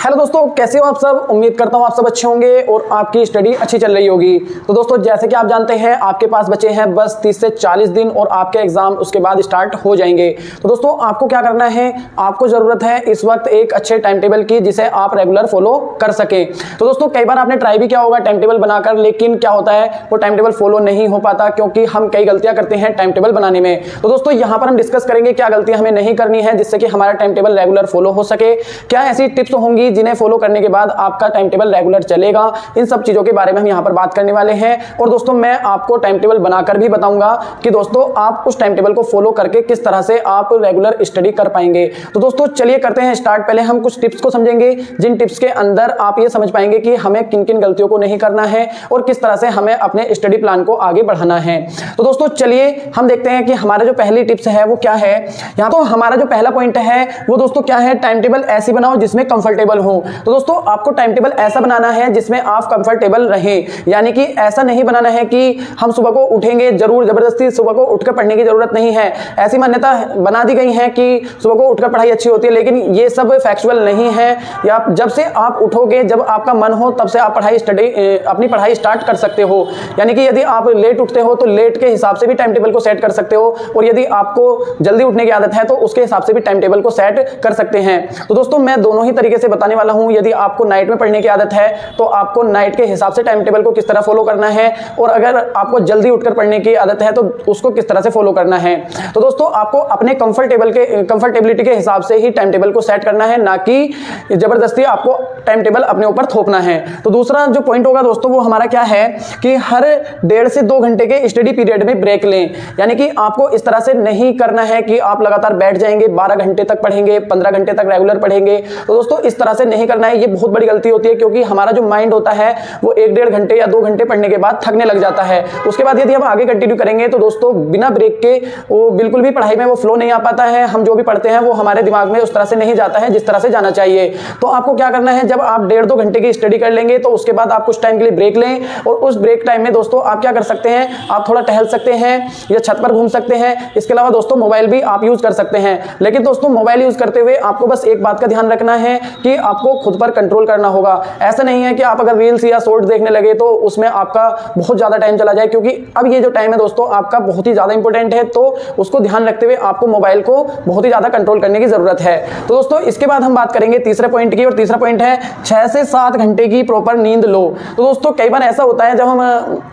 Hello दोस्तों, कैसे हो आप सब। उम्मीद करता हूँ आप सब अच्छे होंगे और आपकी स्टडी अच्छी चल रही होगी। तो दोस्तों, जैसे कि आप जानते हैं आपके पास बचे हैं बस 30 से 40 दिन और आपके एग्जाम उसके बाद स्टार्ट हो जाएंगे। तो दोस्तों, आपको क्या करना है, आपको जरूरत है इस वक्त एक अच्छे टाइम टेबल की जिसे आप रेगुलर फॉलो कर सके। तो दोस्तों, कई बार आपने ट्राई भी किया होगा टाइम टेबल बनाकर, लेकिन क्या होता है वो टाइम टेबल फॉलो नहीं हो पाता क्योंकि हम कई गलतियां करते हैं टाइम टेबल बनाने में। तो दोस्तों, यहां पर हम डिस्कस करेंगे क्या गलतियां हमें नहीं करनी है जिससे कि हमारा टाइम टेबल रेगुलर फॉलो हो सके। क्या ऐसी टिप्स होंगी जिन्हें फॉलो करने के बाद आपका टाइम टेबल रेगुलर चलेगा। इन सब चीजों के बारे में हम यहां पर बात करने वाले हैं। और दोस्तों, मैं आपको टाइम टेबल बनाकर भी बताऊंगा कि दोस्तों आप उस टाइम टेबल को फॉलो करके किस तरह से आप रेगुलर स्टडी कर पाएंगे। तो दोस्तों, चलिए करते हैं स्टार्ट। पहले हम कुछ टिप्स को समझेंगे जिन टिप्स के अंदर आप ये समझ पाएंगे कि हमें किन किन गलतियों को नहीं करना है और किस तरह से हमें अपने स्टडी प्लान को आगे बढ़ाना है। तो दोस्तों, चलिए हम देखते हैं कि हमारा जो पहली टिप्स है वो क्या है। यहाँ तो हमारा जो पहला पॉइंट है वो दोस्तों क्या है, टाइम टेबल ऐसी बनाओ जिसमें कंफर्टेबल हो। तो दोस्तों, आपको टाइम टेबल ऐसा बनाना है जिसमें आप कंफर्टेबल रहें, यानी कि ऐसा नहीं बनाना है कि हम सुबह को उठेंगे जरूर जबरदस्ती सुबह को उठकर पढ़ने की जरूरत नहीं है। ऐसी मान्यता बना दी गई है कि सुबह को उठकर पढ़ाई अच्छी होती है, लेकिन ये सब फैक्चुअल नहीं है। या जब से आप उठोगे, जब आपका मन हो तब से आप अपनी पढ़ाई स्टार्ट कर सकते हो। यानी कि यदि आप लेट उठते हो तो लेट के हिसाब से भी टाइम टेबल को सेट कर सकते हो, और यदि आपको जल्दी उठने की आदत है तो उसके हिसाब से भी टाइम टेबल को सेट कर सकते हैं। तो दोस्तों, मैं दोनों ही तरीके से बताने वाला हूं। यदि आपको नाइट में पढ़ने की आदत है तो आपको नाइट के हिसाब से टाइम टेबल को किस तरह फॉलो करना है, और अगर आपको जल्दी उठकर पढ़ने की आदत है तो उसको किस तरह से फॉलो करना है। तो दोस्तों, आपको अपने कंफर्टेबिलिटी के हिसाब से ही टाइम टेबल को सेट करना है, ना कि जबरदस्ती आपको टाइम टेबल अपने ऊपर थोपना है। तो दूसरा जो पॉइंट होगा दोस्तों वो हमारा क्या है कि हर 1.5 से 2 घंटे के स्टडी पीरियड में ब्रेक लें। यानी कि आपको इस तरह से नहीं करना है कि आप लगातार बैठ जाएंगे, 12 घंटे तक पढ़ेंगे, 15 घंटे तक रेगुलर पढ़ेंगे। तो दोस्तों, इस तरह से नहीं करना है। ये बहुत बड़ी गलती होती है क्योंकि हमारा जो माइंड होता है वो 1-1.5 घंटे या 2 घंटे पढ़ने के बाद थकने लग जाता है। उसके बाद यदि हम आगे कंटिन्यू करेंगे तो दोस्तों बिना ब्रेक के वो बिल्कुल भी पढ़ाई में वो फ्लो नहीं आ पाता है। हम जो भी पढ़ते हैं वो हमारे दिमाग में उस तरह से नहीं जाता है जिस तरह से जाना चाहिए। तो आपको क्या करना है, जब आप 1.5-2 घंटे की स्टडी कर लेंगे तो उसके बाद आप कुछ टाइम के लिए ब्रेक लें, और उस ब्रेक टाइम में दोस्तों आप क्या कर सकते हैं, आप थोड़ा टहल सकते हैं या छत पर घूम सकते हैं। इसके अलावा दोस्तों मोबाइल भी आप यूज कर सकते हैं। लेकिन दोस्तों, मोबाइल यूज करते हुए आपको बस एक बात का ध्यान रखना है कि आपको खुद पर कंट्रोल करना होगा। ऐसा नहीं है कि आप अगर रील्स या शॉर्ट देखने लगे तो उसमें आपका बहुत ज्यादा टाइम चला जाए, क्योंकि अब ये जो टाइम है दोस्तों आपका बहुत ही ज्यादा इंपॉर्टेंट है। तो उसको ध्यान रखते हुए आपको मोबाइल को बहुत ही ज्यादा कंट्रोल करने की जरूरत है। तो दोस्तों, इसके बाद हम बात करेंगे तीसरे पॉइंट की, और तीसरा पॉइंट है 6 से 7 घंटे की प्रॉपर नींद लो। तो दोस्तों, कई बार ऐसा होता है जब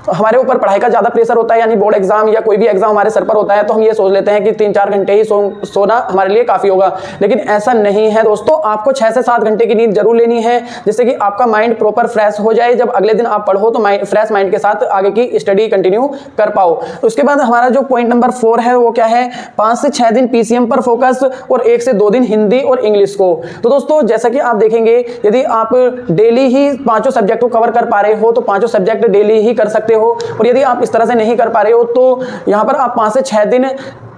हमारे ऊपर पढ़ाई का ज्यादा प्रेशर होता है, यानी बोर्ड एग्जाम या कोई भी एग्जाम हमारे सर पर होता है, तो हम ये सोच लेते हैं कि 3-4 घंटे ही सोना हमारे लिए काफी होगा। लेकिन ऐसा नहीं है दोस्तों, आपको 6 से 7 घंटे की नींद जरूर लेनी है जिससे कि आपका माइंड प्रॉपर फ्रेश हो जाए। जब अगले दिन आप पढ़ो तो फ्रेश माइंड के साथ आगे की स्टडी कंटिन्यू कर पाओ। उसके बाद हमारा जो पॉइंट नंबर 4 है वो क्या है, 5 से 6 दिन पीसीएम पर फोकस और 1 से 2 दिन हिंदी और इंग्लिश को। तो दोस्तों, जैसा कि आप देखेंगे, यदि आप डेली ही 5 सब्जेक्ट को कवर कर पा रहे हो तो 5 सब्जेक्ट डेली ही कर सकते हो, और यदि आप इस तरह से नहीं कर पा रहे हो तो यहां पर आप 5 से 6 दिन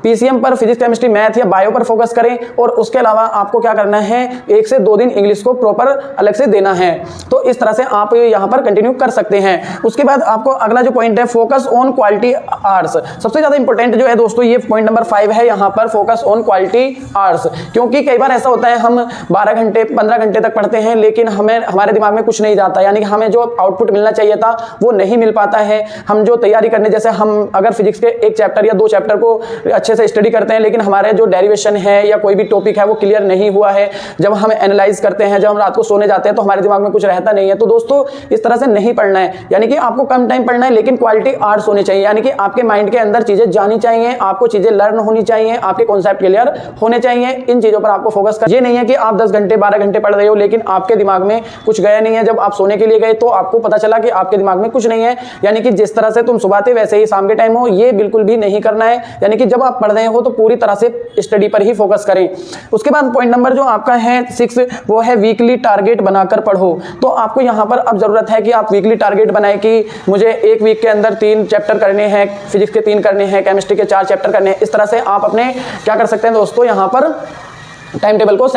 पीसीएम पर फिजिक्स, केमिस्ट्री, मैथ या बायो पर फोकस करें, और उसके अलावा आपको क्या करना है, 1 से 2 दिन इंग्लिश को प्रॉपर अलग से देना है। तो इस तरह से आप यहां पर कंटिन्यू कर सकते हैं। उसके बाद आपको अगला जो पॉइंट है, फोकस ऑन क्वालिटी आवर्स। सबसे ज्यादा इंपॉर्टेंट जो है दोस्तों ये पॉइंट नंबर 5 है, यहां पर फोकस ऑन क्वालिटी आवर्स। क्योंकि कई बार ऐसा होता है हम 12 घंटे 15 घंटे तक पढ़ते हैं, लेकिन हमारे दिमाग में कुछ नहीं जाता, यानी कि हमें जो आउटपुट मिलना चाहिए था वो नहीं मिल पाता है। हम जो तैयारी करने, जैसे हम अगर फिजिक्स के 1 चैप्टर या 2 चैप्टर को अच्छे से स्टडी करते हैं, लेकिन हमारे जो डेरिवेशन है या कोई भी टॉपिक है वो क्लियर नहीं हुआ है, जब हम एनालाइज करते हैं, जब हम रात को सोने जाते हैं तो हमारे दिमाग में कुछ रहता नहीं है। तो दोस्तों, इस तरह से नहीं पढ़ना है। यानी कि आपको कम टाइम पढ़ना है, लेकिन क्वालिटी आवर्स होने चाहिए, यानी कि आपके माइंड के अंदर चीजें जानी चाहिए, आपको चीजें लर्न होनी चाहिए, आपके कॉन्सेप्ट क्लियर होने चाहिए। इन चीजों पर आपको फोकस कर, ये नहीं है कि आप 10 घंटे 12 घंटे पढ़ रहे हो लेकिन आपके दिमाग में कुछ गया नहीं है। जब आप सोने के लिए गए तो आपको पता चला कि आपके दिमाग में कुछ नहीं है, यानी कि जिस तरह से तुम सुबह थे वैसे ही शाम के टाइम हो, ये बिल्कुल भी नहीं करना है। यानी कि जब आप पढ़ रहे हो तो पूरी तरह से स्टडी पर ही फोकस करें। उसके बाद पॉइंट नंबर जो आपका है 6 वो है वीकली टारगेट बनाकर पढ़ो। तो आपको यहां पर अब जरूरत है कि आप वीकली टारगेट बनाएं कि मुझे 1 वीक के अंदर 3 चैप्टर करने हैं, फिजिक्स के 3 करने हैं, केमिस्ट्री के 4 चैप्टर करने हैं। इस तरह से आप अपने क्या कर सकते हैं दोस्तों, यहां पर टाइम टेबल को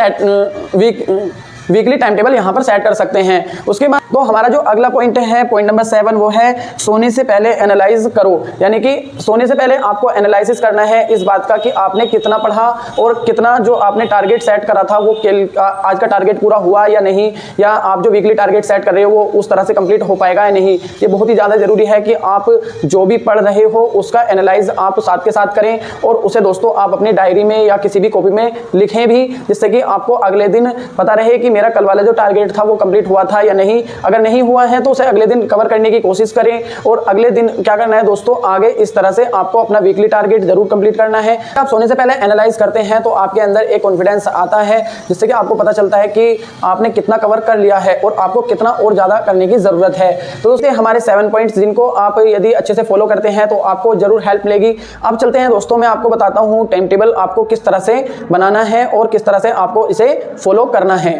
वीकली टाइम टेबल यहाँ पर सेट कर सकते हैं। उसके बाद तो हमारा जो अगला पॉइंट है, पॉइंट नंबर 7, वो है सोने से पहले एनालाइज करो। यानी कि सोने से पहले आपको एनालिसिस करना है इस बात का कि आपने कितना पढ़ा और कितना जो आपने टारगेट सेट करा था वो आज का टारगेट पूरा हुआ या नहीं, या आप जो वीकली टारगेट सेट कर रहे हो वो उस तरह से कंप्लीट हो पाएगा या नहीं। ये बहुत ही ज़्यादा जरूरी है कि आप जो भी पढ़ रहे हो उसका एनालाइज आप साथ के साथ करें और उसे दोस्तों आप अपनी डायरी में या किसी भी कॉपी में लिखें भी, जिससे कि आपको अगले दिन पता रहे कि मेरा कल वाला जो टारगेट था वो कंप्लीट हुआ था या नहीं। अगर नहीं हुआ है तो उसे अगले दिन कवर करने की कोशिश करें और अगले दिन क्या करना है दोस्तों, आगे इस तरह से आपको अपना वीकली टारगेट जरूर कंप्लीट करना है। आप सोने से पहले एनालाइज करते हैं तो आपके अंदर एक कॉन्फिडेंस आता है, जिससे कि आपको पता चलता है कि आपने कितना कवर कर लिया है और आपको कितना और ज़्यादा करने की ज़रूरत है। तो दोस्तों हमारे 7 पॉइंट्स जिनको आप यदि अच्छे से फॉलो करते हैं तो आपको जरूर हेल्प मिलेगी। अब चलते हैं दोस्तों, मैं आपको बताता हूँ टाइम टेबल आपको किस तरह से बनाना है और किस तरह से आपको इसे फॉलो करना है।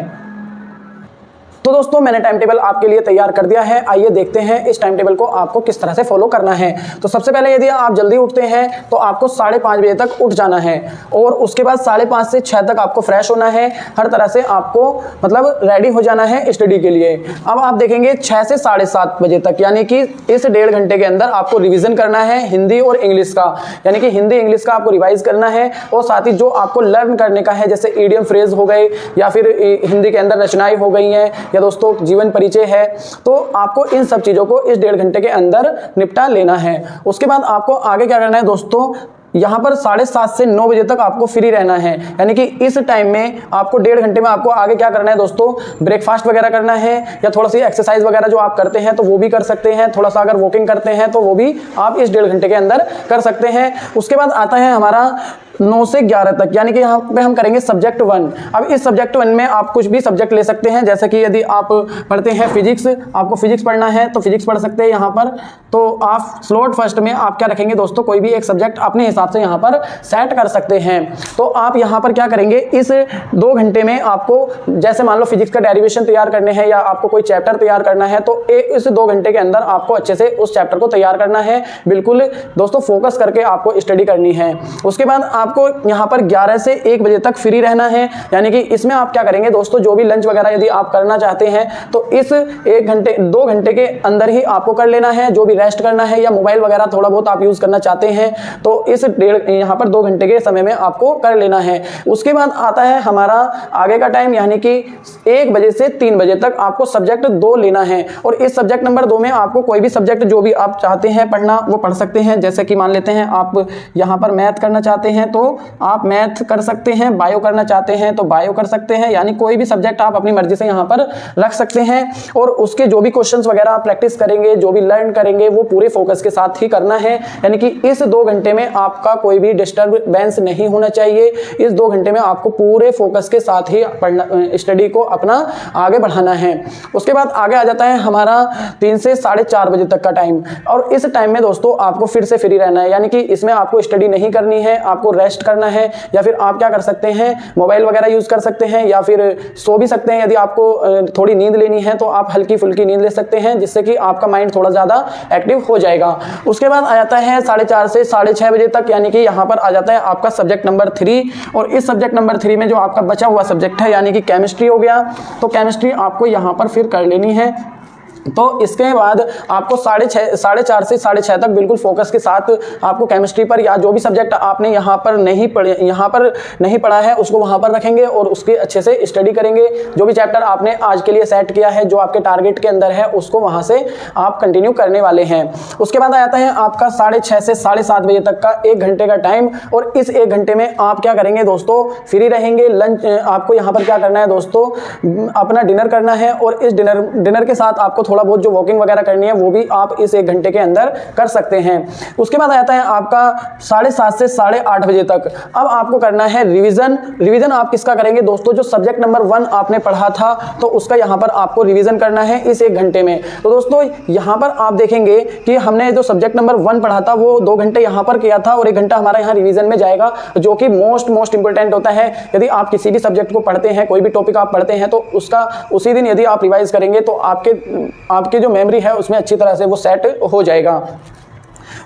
तो दोस्तों मैंने टाइम टेबल आपके लिए तैयार कर दिया है। आइए देखते हैं इस टाइम टेबल को आपको किस तरह से फॉलो करना है। तो सबसे पहले यदि आप जल्दी उठते हैं तो आपको 5:30 बजे तक उठ जाना है और उसके बाद 5:30 से 6 तक आपको फ्रेश होना है। हर तरह से आपको मतलब रेडी हो जाना है स्टडी के लिए। अब आप देखेंगे 6 से 7:30 बजे तक, यानी कि इस 1.5 घंटे के अंदर आपको रिविजन करना है हिंदी और इंग्लिश का, यानी कि हिंदी इंग्लिश का आपको रिवाइज करना है और साथ ही जो आपको लर्न करने का है, जैसे ईडियम फ्रेज हो गए या फिर हिंदी के अंदर रचनाएं हो गई हैं या दोस्तों जीवन परिचय है, तो आपको इन सब चीजों को इस 1.5 घंटे के अंदर निपटा लेना है। उसके बाद आपको आगे क्या करना है दोस्तों, यहाँ पर 7:30 से 9 बजे तक आपको फ्री रहना है। यानी कि इस टाइम में आपको 1.5 घंटे में आपको आगे क्या करना है दोस्तों, ब्रेकफास्ट वगैरह करना है या थोड़ा सी एक्सरसाइज वगैरह जो आप करते हैं तो वो भी कर सकते हैं। थोड़ा सा अगर वॉकिंग करते हैं तो वो भी आप इस 1.5 घंटे के अंदर कर सकते हैं। उसके बाद आता है हमारा 9 से 11 तक, यानी कि यहाँ पे हम करेंगे सब्जेक्ट 1। अब इस सब्जेक्ट 1 में आप कुछ भी सब्जेक्ट ले सकते हैं, जैसे कि यदि आप पढ़ते हैं फिजिक्स, आपको फिजिक्स पढ़ना है तो फिजिक्स पढ़ सकते हैं यहाँ पर। तो आप स्लॉट फर्स्ट में आप क्या रखेंगे दोस्तों, कोई भी एक सब्जेक्ट अपने हिसाब से यहाँ पर सेट कर सकते हैं। तो आप यहाँ पर क्या करेंगे, इस 2 घंटे में आपको जैसे मान लो फिजिक्स का डेरिवेशन तैयार करने हैं या आपको कोई चैप्टर तैयार करना है तो इस 2 घंटे के अंदर आपको अच्छे से उस चैप्टर को तैयार करना है। बिल्कुल दोस्तों फोकस करके आपको स्टडी करनी है। उसके बाद आपको यहाँ पर 11 से 1 बजे तक फ्री रहना है। यानी कि इसमें आप क्या करेंगे दोस्तों, जो भी लंच वगैरह यदि आप करना चाहते हैं तो इस 2 घंटे के अंदर ही आपको कर लेना है। जो भी रेस्ट करना है या मोबाइल वगैरह थोड़ा बहुत आप यूज करना चाहते हैं तो इस यहाँ पर 2 घंटे के समय में आपको कर लेना है। उसके बाद आता है हमारा आगे का टाइम, यानी कि 1 बजे से 3 बजे तक आपको सब्जेक्ट 2 लेना है और इस सब्जेक्ट नंबर 2 में आपको कोई भी सब्जेक्ट जो भी आप चाहते हैं पढ़ना वो पढ़ सकते हैं। जैसे कि मान लेते हैं आप यहाँ पर मैथ करना चाहते हैं तो आप मैथ कर सकते हैं, बायो करना चाहते हैं तो बायो कर सकते हैं, यानी कोई भी सब्जेक्ट आप अपनी मर्जी से यहाँ पर रख सकते हैं। और उसके जो भी क्वेश्चंस वगैरह आप प्रैक्टिस करेंगे, जो भी लर्न करेंगे वो पूरे फोकस के साथ ही करना है। यानी कि इस 2 घंटे में आपका कोई भी डिस्टर्बेंस नहीं होना चाहिए। इस 2 घंटे में आपको पूरे फोकस के साथ ही पढ़ना, स्टडी को अपना आगे बढ़ाना है। उसके बाद आगे आ जाता है हमारा 3 से 4:30 बजे तक का टाइम और इस टाइम में दोस्तों आपको फिर से फ्री रहना है। यानी कि इसमें आपको स्टडी नहीं करनी है, आपको रेस्ट करना है या फिर आप क्या कर सकते हैं, मोबाइल वगैरह यूज कर सकते हैं या फिर सो भी सकते हैं। यदि आपको थोड़ी नींद लेनी है तो आप हल्की फुल्की नींद ले सकते हैं, जिससे कि आपका माइंड थोड़ा ज्यादा एक्टिव हो जाएगा। उसके बाद आ जाता है 4:30 से 6:30 बजे तक, यानी कि यहाँ पर आ जाता है आपका सब्जेक्ट नंबर 3 और इस सब्जेक्ट नंबर 3 में जो आपका बचा हुआ सब्जेक्ट है यानी कि केमिस्ट्री हो गया, तो केमिस्ट्री आपको यहाँ पर फिर कर लेनी है। तो इसके बाद आपको 4:30 से 6:30 तक बिल्कुल फोकस के साथ आपको केमिस्ट्री पर या जो भी सब्जेक्ट आपने यहाँ पर नहीं पढ़ा है उसको वहाँ पर रखेंगे और उसके अच्छे से स्टडी करेंगे। जो भी चैप्टर आपने आज के लिए सेट किया है, जो आपके टारगेट के अंदर है, उसको वहाँ से आप कंटिन्यू करने वाले हैं। उसके बाद आ जाता है आपका 6:30 से 7:30 बजे तक का 1 घंटे का टाइम और इस 1 घंटे में आप क्या करेंगे दोस्तों, फ्री रहेंगे। लंच आपको यहाँ पर क्या करना है दोस्तों, अपना डिनर करना है और इस डिनर के साथ आपको थोड़ा बहुत जो वॉकिंग वगैरह करनी है वो भी आप इस 1 घंटे के अंदर कर सकते हैं। उसके बाद आता है आपका 7:30 से 8:30 बजे तक। अब आपको करना है रिवीजन आप किसका करेंगे दोस्तों, जो सब्जेक्ट नंबर 1 आपने पढ़ा था तो उसका यहाँ पर आपको रिवीजन करना है इस 1 घंटे में। तो दोस्तों यहाँ पर आप देखेंगे कि हमने जो सब्जेक्ट नंबर 1 पढ़ा था वो 2 घंटे यहाँ पर किया था और 1 घंटा हमारा यहाँ रिवीजन में जाएगा, जो कि मोस्ट इंपोर्टेंट होता है। यदि आप किसी भी सब्जेक्ट को पढ़ते हैं, कोई भी टॉपिक आप पढ़ते हैं तो उसका उसी दिन यदि आप रिवाइज करेंगे तो आपकी जो मेमोरी है उसमें अच्छी तरह से वो सेट हो जाएगा।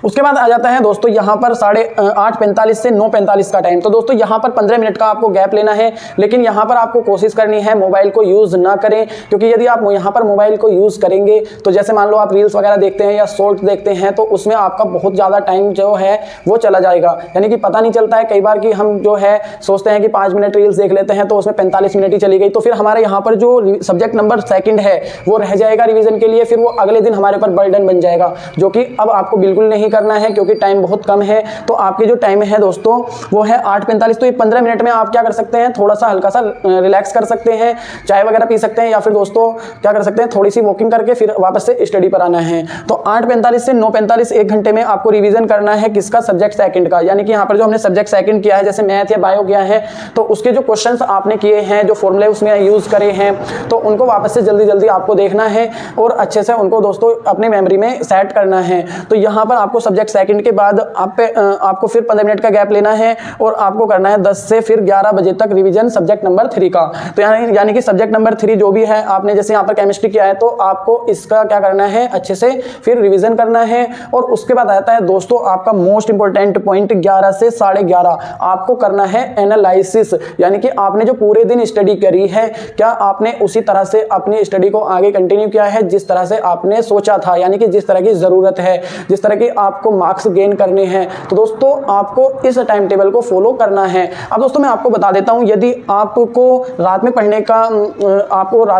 उसके बाद आ जाता है दोस्तों यहाँ पर 8:45 से 9:45 का टाइम। तो दोस्तों यहाँ पर 15 मिनट का आपको गैप लेना है, लेकिन यहाँ पर आपको कोशिश करनी है मोबाइल को यूज़ ना करें, क्योंकि यदि आप यहाँ पर मोबाइल को यूज़ करेंगे तो जैसे मान लो आप रील्स वगैरह देखते हैं या शॉर्ट देखते हैं, तो उसमें आपका बहुत ज़्यादा टाइम जो है वो चला जाएगा, यानी कि पता नहीं चलता है कई बार कि हम जो है सोचते हैं कि 5 मिनट रील्स देख लेते हैं तो उसमें 45 मिनट ही चली गई, तो फिर हमारे यहाँ पर जो सब्जेक्ट नंबर सेकंड है वो रह जाएगा रिवीजन के लिए, फिर वो अगले दिन हमारे पर बर्डन बन जाएगा, जो कि अब आपको बिल्कुल नहीं करना है क्योंकि टाइम बहुत कम है। तो आपके जो टाइम है दोस्तों वो है 8:45। तो ये 15 मिनट में आप क्या कर सकते हैं, थोड़ा सा हल्का सा रिलैक्स कर सकते हैं, चाय वगैरह पी सकते हैं, या फिर दोस्तों क्या कर सकते हैं, थोड़ी सी वॉकिंग करके फिर वापस से स्टडी पर आना है। तो 8:45 से 9:45 1 घंटे में आपको रिवीजन करना है किसका, सब्जेक्ट सेकंड का, यानी कि यहाँ पर जो हमने सब्जेक्ट सेकंड किया है जैसे मैथ या बायो किया है, तो उसके जो क्वेश्चंस आपने किए हैं, जो फॉर्मूले उसमें यूज करे हैं, तो उनको वापस से जल्दी जल्दी आपको देखना है और अच्छे से उनको दोस्तों अपने मेमोरी में सेट करना है। तो यहाँ पर आपको सब्जेक्ट सेकंड के बाद आपको फिर 15 मिनट का गैप लेना है और आपको करना है 10 से फिर 11 बजे तक रिवीजन सब्जेक्ट नंबर 3 का। तो यानी कि सब्जेक्ट नंबर 3 जो भी है, आपने जैसे यहाँ पर केमिस्ट्री किया है तो आपको इसका क्या करना है, अच्छे से फिर रिवीजन करना है। और उसके बाद आता है दोस्तों आपका मोस्ट इंपॉर्टेंट पॉइंट, 11 से 11:30 आपको करना है एनालिसिस, यानी कि आपने जो पूरे दिन स्टडी करी है क्या आपने उसी तरह से अपनी स्टडी को आगे कंटिन्यू किया है जिस तरह से आपने सोचा था, यानी कि जिस तरह की जरूरत है, जिस तरह की आपको मार्क्स गेन करने हैं। तो दोस्तों आपको इस टाइम टेबल को फॉलो करना है। अब दोस्तों मैं आपको बता देता हूं, यदि आपको रात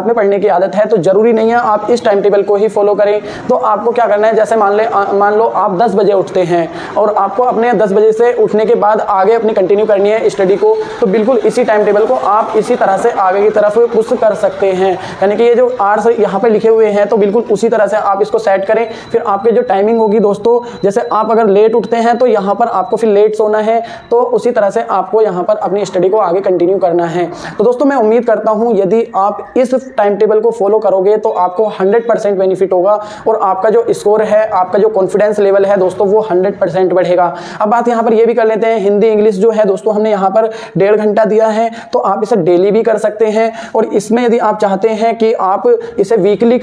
में पढ़ने की आदत है तो जरूरी नहीं है आप इस टाइम टेबल को ही फॉलो करें। तो आपको क्या करना है, जैसे मान लो आप 10 बजे उठते हैं और आपको अपने 10 बजे से उठने के बाद आगे अपनी कंटिन्यू करनी है स्टडी को, तो बिल्कुल इसी टाइम टेबल को आप इसी तरह से आगे की तरफ पुश कर सकते हैं, यानी कि ये जो आवर्स यहाँ पे लिखे हुए हैं तो बिल्कुल उसी तरह से आप इसको सेट करें। फिर आपके जो टाइमिंग होगी दोस्तों, जैसे आप अगर लेट उठते हैं तो यहाँ पर आपको फिर लेट सोना है, तो उसी तरह से आपको यहाँ पर अपनी स्टडी को आगे कंटिन्यू करना है। तो दोस्तों मैं उम्मीद करता हूँ यदि आप इस टाइम टेबल को फॉलो करोगे तो आपको 100% बेनिफिट होगा और आपका जो स्कोर है, आपका जो कॉन्फिडेंस लेवल है दोस्तों वो 100% बढ़ेगा। अब बात यहाँ पर ये भी कर लेते हैं, हिंदी इंग्लिश जो है दोस्तों हमने यहाँ पर 1.5 घंटा दिया है, तो आप इसे डेली भी कर सकते हैं। और इसमें यदि आप चाहते हैं कि आप इसे वीकली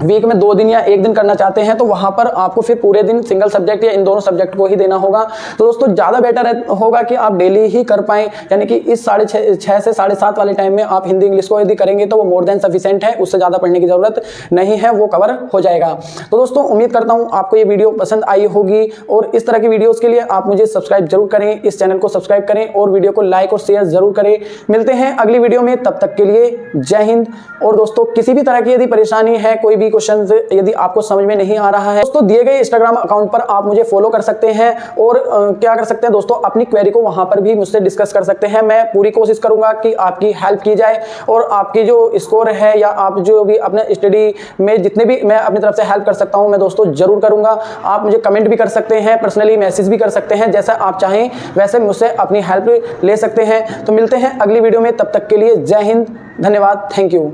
वीक में 2 दिन या 1 दिन करना चाहते हैं तो वहां पर आपको फिर पूरे दिन सिंगल सब्जेक्ट या इन दोनों सब्जेक्ट को ही देना होगा। तो दोस्तों ज़्यादा बेटर होगा कि आप डेली ही कर पाएं, यानी कि इस 6:30 से 7:30 वाले टाइम में आप हिंदी इंग्लिश को यदि करेंगे तो वो मोर देन सफिशिएंट है, उससे ज़्यादा पढ़ने की ज़रूरत नहीं है, वो कवर हो जाएगा। तो दोस्तों उम्मीद करता हूँ आपको ये वीडियो पसंद आई होगी और इस तरह की वीडियोज़ के लिए आप मुझे सब्सक्राइब जरूर करें, इस चैनल को सब्सक्राइब करें और वीडियो को लाइक और शेयर जरूर करें। मिलते हैं अगली वीडियो में, तब तक के लिए जय हिंद। और दोस्तों किसी भी तरह की यदि परेशानी है, कोई भी क्वेश्चन यदि आपको समझ में नहीं आ रहा है दोस्तों, दिए गए इंस्टाग्राम अकाउंट पर आप मुझे फॉलो कर सकते हैं और क्या कर सकते हैं दोस्तों, अपनी क्वेरी को वहां पर भी मुझसे डिस्कस कर सकते हैं। मैं पूरी कोशिश करूंगा कि आपकी हेल्प की जाए और आपकी जो स्कोर है या आप जो भी अपने स्टडी में जितने भी मैं अपनी तरफ से हेल्प कर सकता हूं मैं दोस्तों जरूर करूंगा। आप मुझे कमेंट भी कर सकते हैं, पर्सनली मैसेज भी कर सकते हैं, जैसा आप चाहें वैसे मुझसे अपनी हेल्प ले सकते हैं। तो मिलते हैं अगली वीडियो में, तब तक के लिए जय हिंद, धन्यवाद, थैंक यू।